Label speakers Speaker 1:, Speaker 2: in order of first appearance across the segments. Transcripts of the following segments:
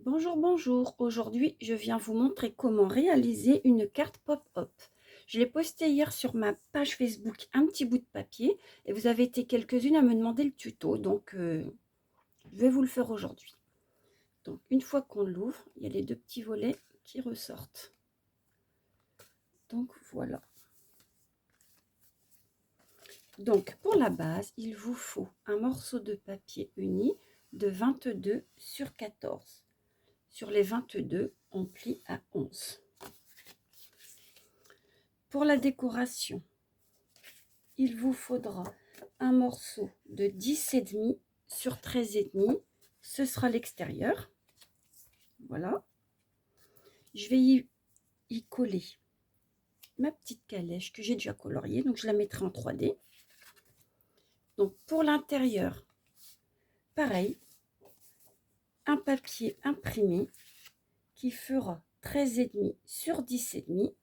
Speaker 1: Bonjour, bonjour. Aujourd'hui, je viens vous montrer comment réaliser une carte pop-up. Je l'ai postée hier sur ma page Facebook, un petit bout de papier, et vous avez été quelques-unes à me demander le tuto, donc je vais vous le faire aujourd'hui. Donc, une fois qu'on l'ouvre, il y a les deux petits volets qui ressortent. Donc, voilà. Donc, pour la base, il vous faut un morceau de papier uni de 22 sur 14. Sur les 22, on plie à 11. Pour la décoration, il vous faudra un morceau de 10,5 sur 13,5. Ce sera l'extérieur. Voilà. Je vais y coller ma petite calèche que j'ai déjà coloriée. Donc, je la mettrai en 3D. Donc, pour l'intérieur, pareil. Un papier imprimé qui fera 13,5 sur 10,5,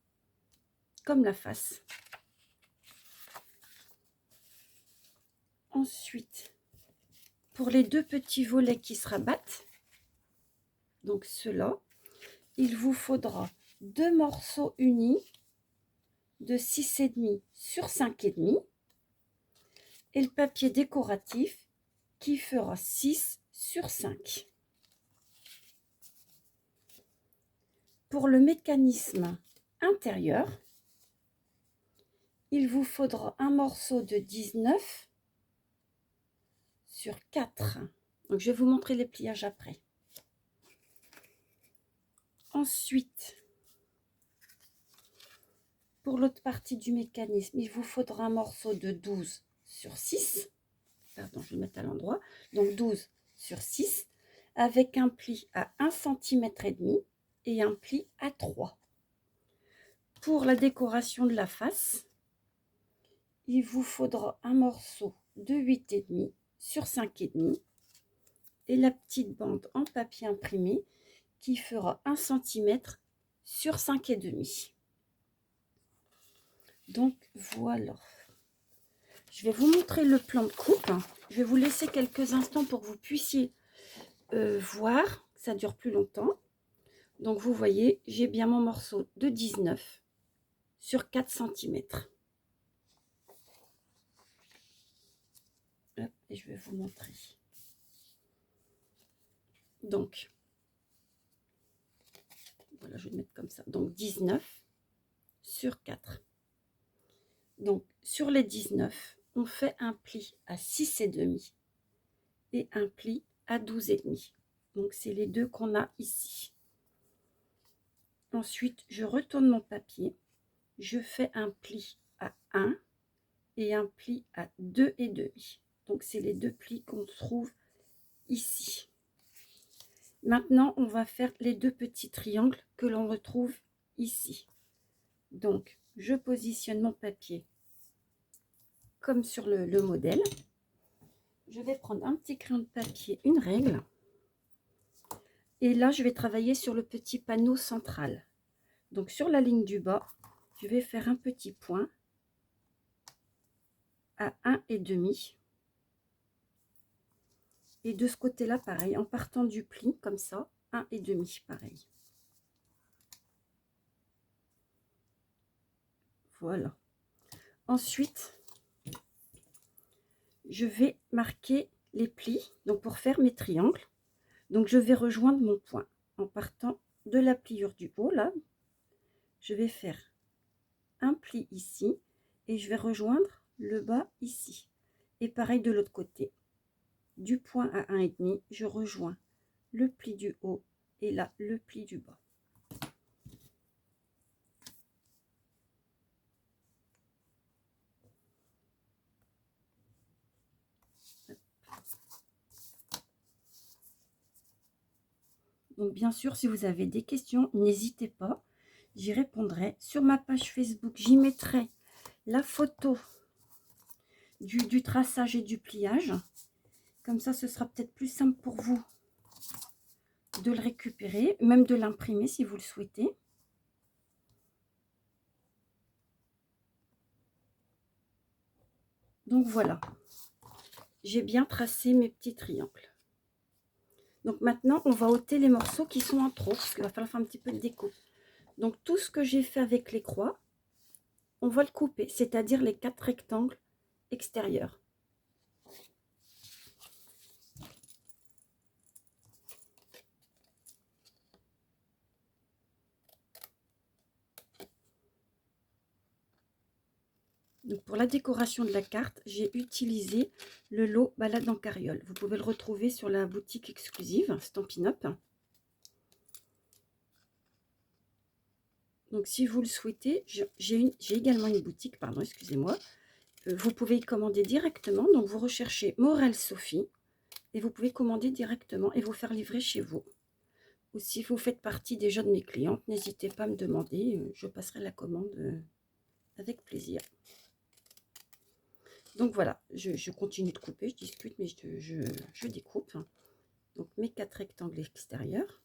Speaker 1: comme la face. Ensuite, pour les deux petits volets qui se rabattent, donc ceux-là, il vous faudra deux morceaux unis de 6,5 sur 5,5 et le papier décoratif qui fera 6 sur 5. Pour le mécanisme intérieur, il vous faudra un morceau de 19 sur 4. Donc, je vais vous montrer les pliages après. Ensuite, pour l'autre partie du mécanisme, il vous faudra un morceau de 12 sur 6. Pardon, je vais le mettre à l'endroit. Donc, 12 sur 6 avec un pli à 1,5 cm et un pli à 3. Pour la décoration de la face, il vous faudra un morceau de 8,5 sur 5,5 et la petite bande en papier imprimé qui fera 1 cm sur 5,5. Donc voilà. Je vais vous montrer le plan de coupe. Je vais vous laisser quelques instants pour que vous puissiez voir. Ça dure plus longtemps. Donc vous voyez, j'ai bien mon morceau de 19 sur 4 cm. Hop, et je vais vous montrer. Donc, voilà, je vais le mettre comme ça. Donc 19 sur 4. Donc sur les 19, on fait un pli à 6,5 et un pli à 12,5. Donc c'est les deux qu'on a ici. Ensuite, je retourne mon papier. Je fais un pli à 1 et un pli à 2,5. Donc c'est les deux plis qu'on trouve ici. Maintenant, on va faire les deux petits triangles que l'on retrouve ici. Donc, je positionne mon papier comme sur le modèle. Je vais prendre un petit crayon de papier, une règle. Et là, je vais travailler sur le petit panneau central. Donc, sur la ligne du bas, je vais faire un petit point à 1,5. Et de ce côté-là, pareil, en partant du pli, comme ça, 1,5, pareil. Voilà. Ensuite, je vais marquer les plis, donc pour faire mes triangles. Donc, je vais rejoindre mon point en partant de la pliure du haut, là. Je vais faire un pli ici et je vais rejoindre le bas ici. Et pareil de l'autre côté. Du point à 1,5, je rejoins le pli du haut et là, le pli du bas. Donc bien sûr, si vous avez des questions, n'hésitez pas, j'y répondrai. Sur ma page Facebook, j'y mettrai la photo du traçage et du pliage. Comme ça, ce sera peut-être plus simple pour vous de le récupérer, même de l'imprimer si vous le souhaitez. Donc voilà, j'ai bien tracé mes petits triangles. Donc maintenant, on va ôter les morceaux qui sont en trop, parce qu'il va falloir faire un petit peu de déco. Donc tout ce que j'ai fait avec les croix, on va le couper, c'est-à-dire les 4 rectangles extérieurs. Donc pour la décoration de la carte, j'ai utilisé le lot Balade en carriole. Vous pouvez le retrouver sur la boutique exclusive Stampin' Up. Donc si vous le souhaitez, j'ai également une boutique, pardon, excusez-moi. Vous pouvez y commander directement. Donc vous recherchez Morel Sophie et vous pouvez commander directement et vous faire livrer chez vous. Ou si vous faites partie déjà de mes clientes, n'hésitez pas à me demander, je passerai la commande avec plaisir. Donc voilà, je continue de couper, je discute, mais je découpe. Donc mes 4 rectangles extérieurs.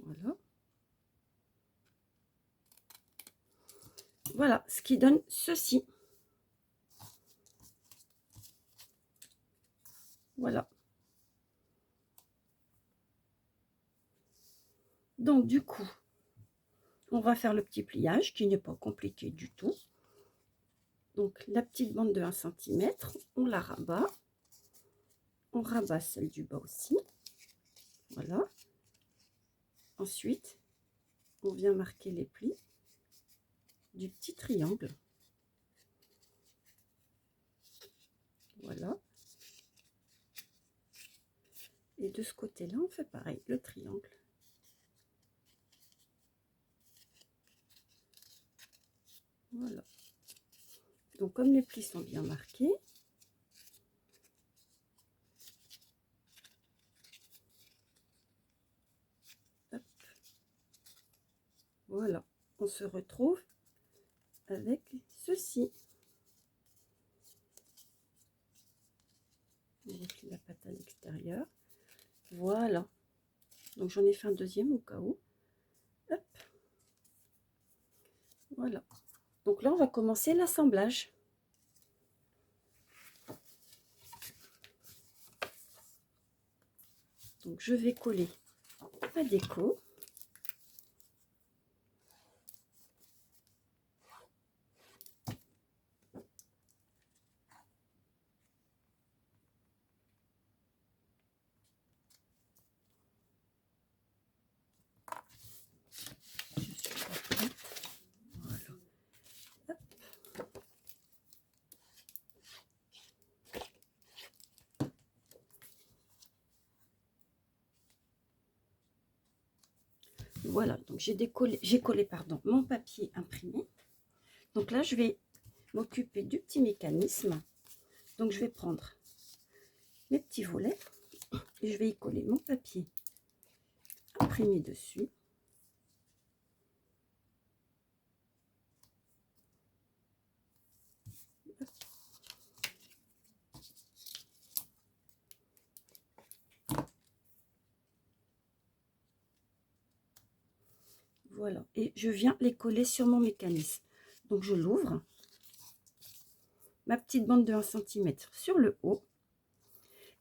Speaker 1: Voilà. Voilà, ce qui donne ceci. Voilà. Donc du coup, on va faire le petit pliage qui n'est pas compliqué du tout. Donc la petite bande de 1 cm, on la rabat. On rabat celle du bas aussi. Voilà. Ensuite, on vient marquer les plis du petit triangle. Voilà. Et de ce côté-là, on fait pareil, le triangle. Voilà. Donc comme les plis sont bien marqués, hop, voilà, on se retrouve avec ceci. On replie la pâte à l'extérieur. Voilà. Donc j'en ai fait un deuxième au cas où. Hop. Voilà. Donc là, on va commencer l'assemblage. Donc je vais coller ma déco. Voilà, donc j'ai collé pardon, mon papier imprimé. Donc là, je vais m'occuper du petit mécanisme. Donc je vais prendre mes petits volets et je vais y coller mon papier imprimé dessus. Voilà, et je viens les coller sur mon mécanisme. Donc je l'ouvre, ma petite bande de 1 cm sur le haut,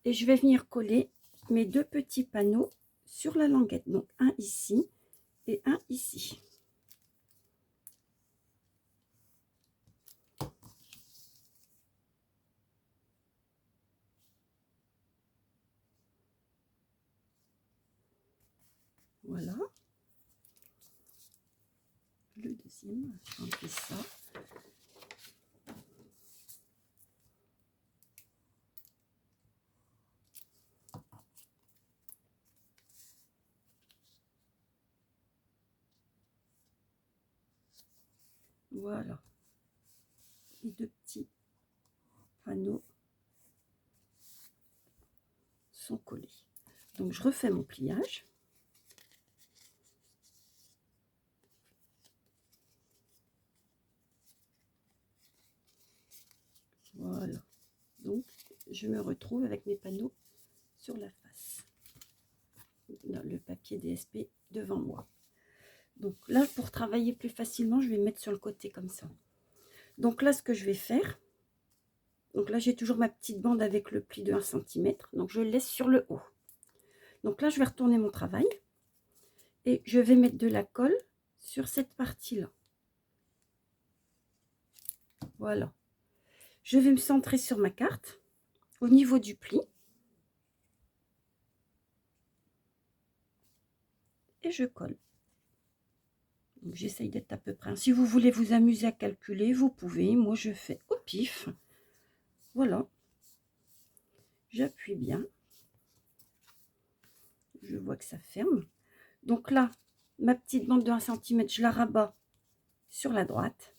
Speaker 1: et je vais venir coller mes 2 petits panneaux sur la languette. Donc un ici et un ici. Voilà. Le deuxième, je vais enlever ça. Voilà. Les 2 petits panneaux sont collés. Donc je refais mon pliage. Voilà. Donc je me retrouve avec mes panneaux sur la face. Le papier DSP devant moi. Donc là, pour travailler plus facilement, je vais mettre sur le côté comme ça. Donc là, ce que je vais faire, Donc là, j'ai toujours ma petite bande avec le pli de 1 cm. Donc je le laisse sur le haut. Donc là, je vais retourner mon travail. Et je vais mettre de la colle sur cette partie-là. Voilà. Je vais me centrer sur ma carte au niveau du pli. Et je colle. J'essaye d'être à peu près. Si vous voulez vous amuser à calculer, vous pouvez. Moi, je fais au pif. Voilà. J'appuie bien. Je vois que ça ferme. Donc là, ma petite bande de 1 cm, je la rabats sur la droite.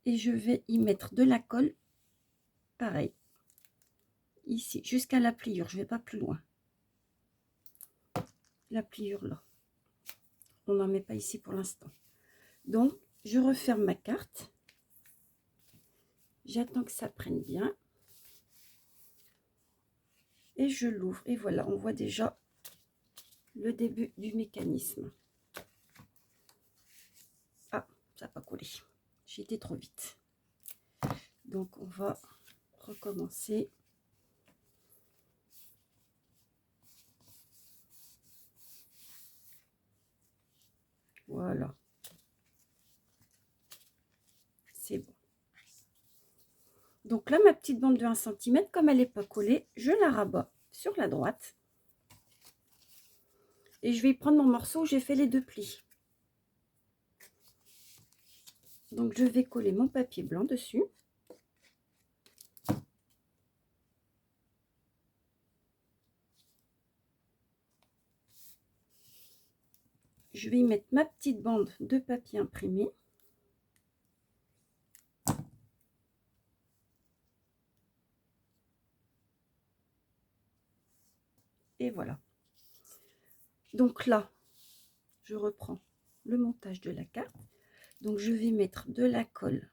Speaker 1: Et je vais y mettre de la colle. Pareil. Ici, jusqu'à la pliure. Je ne vais pas plus loin. La pliure là. On n'en met pas ici pour l'instant. Donc, je referme ma carte. J'attends que ça prenne bien. Et je l'ouvre. Et voilà, on voit déjà le début du mécanisme. Ah, ça n'a pas collé. J'ai été trop vite. Donc, on va recommencer. Voilà. C'est bon. Donc là, ma petite bande de 1 cm, comme elle n'est pas collée, je la rabats sur la droite. Et je vais prendre mon morceau où j'ai fait les 2 plis. Donc, je vais coller mon papier blanc dessus. Je vais y mettre ma petite bande de papier imprimé. Et voilà. Donc là, je reprends le montage de la carte. Donc, je vais mettre de la colle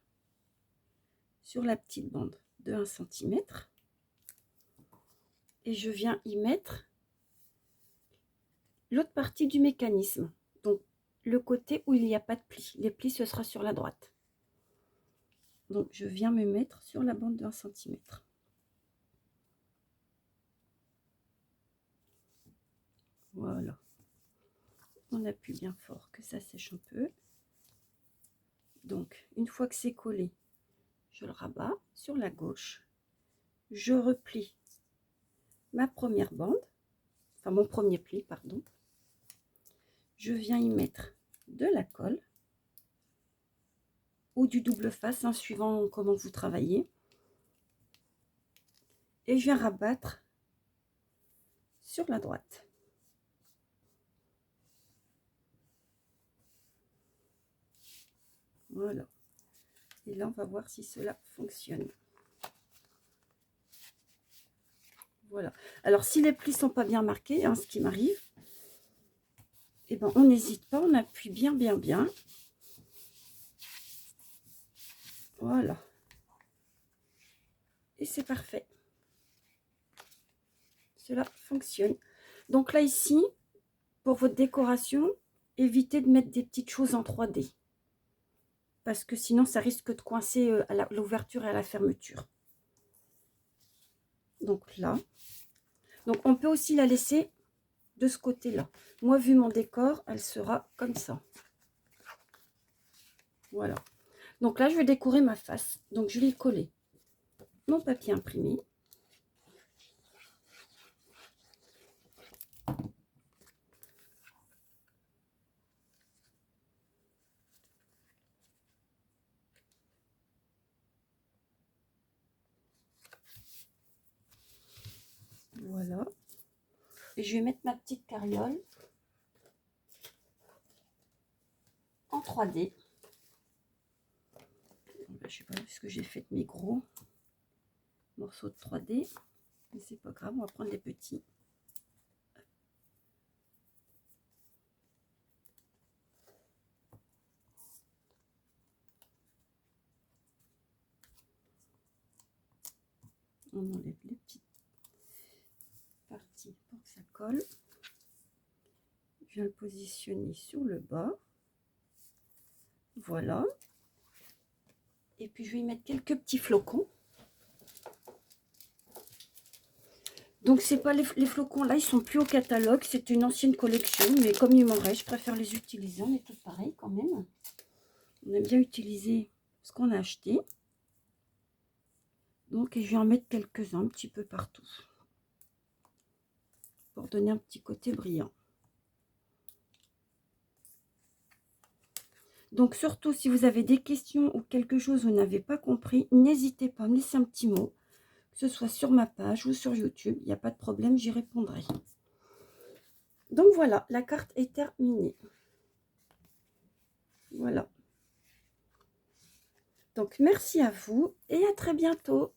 Speaker 1: sur la petite bande de 1 cm. Et je viens y mettre l'autre partie du mécanisme. Donc, le côté où il n'y a pas de pli. Les plis, ce sera sur la droite. Donc, je viens me mettre sur la bande de 1 cm. Voilà. On appuie bien fort que ça sèche un peu. Donc, une fois que c'est collé, je le rabats sur la gauche. Je replie ma première bande, enfin mon premier pli, pardon. Je viens y mettre de la colle ou du double face, hein, suivant comment vous travaillez. Et je viens rabattre sur la droite. Voilà. Et là, on va voir si cela fonctionne. Voilà. Alors, si les plis sont pas bien marqués, hein, ce qui m'arrive, eh ben, on n'hésite pas, on appuie bien, bien, bien. Voilà. Et c'est parfait. Cela fonctionne. Donc là, ici, pour votre décoration, évitez de mettre des petites choses en 3D. Parce que sinon, ça risque de coincer à l'ouverture et à la fermeture. Donc là. Donc, on peut aussi la laisser de ce côté-là. Moi, vu mon décor, elle sera comme ça. Voilà. Donc là, je vais décorer ma face. Donc, je vais coller mon papier imprimé. Voilà. Et je vais mettre ma petite carriole en 3D. Je ne sais pas ce que j'ai fait de mes gros morceaux de 3D. Mais c'est pas grave, on va prendre les petits. On enlève les petites parties pour que ça colle. Je viens le positionner sur le bas. Voilà. Et puis je vais y mettre quelques petits flocons. Donc, c'est pas les flocons là, ils sont plus au catalogue. C'est une ancienne collection, mais comme il m'en reste, je préfère les utiliser. On est tous pareils quand même. On aime bien utiliser ce qu'on a acheté. Donc, je vais en mettre quelques-uns un petit peu partout pour donner un petit côté brillant. Donc, surtout, si vous avez des questions ou quelque chose que vous n'avez pas compris, n'hésitez pas à me laisser un petit mot, que ce soit sur ma page ou sur YouTube. Il n'y a pas de problème, j'y répondrai. Donc, voilà, la carte est terminée. Voilà. Donc, merci à vous et à très bientôt.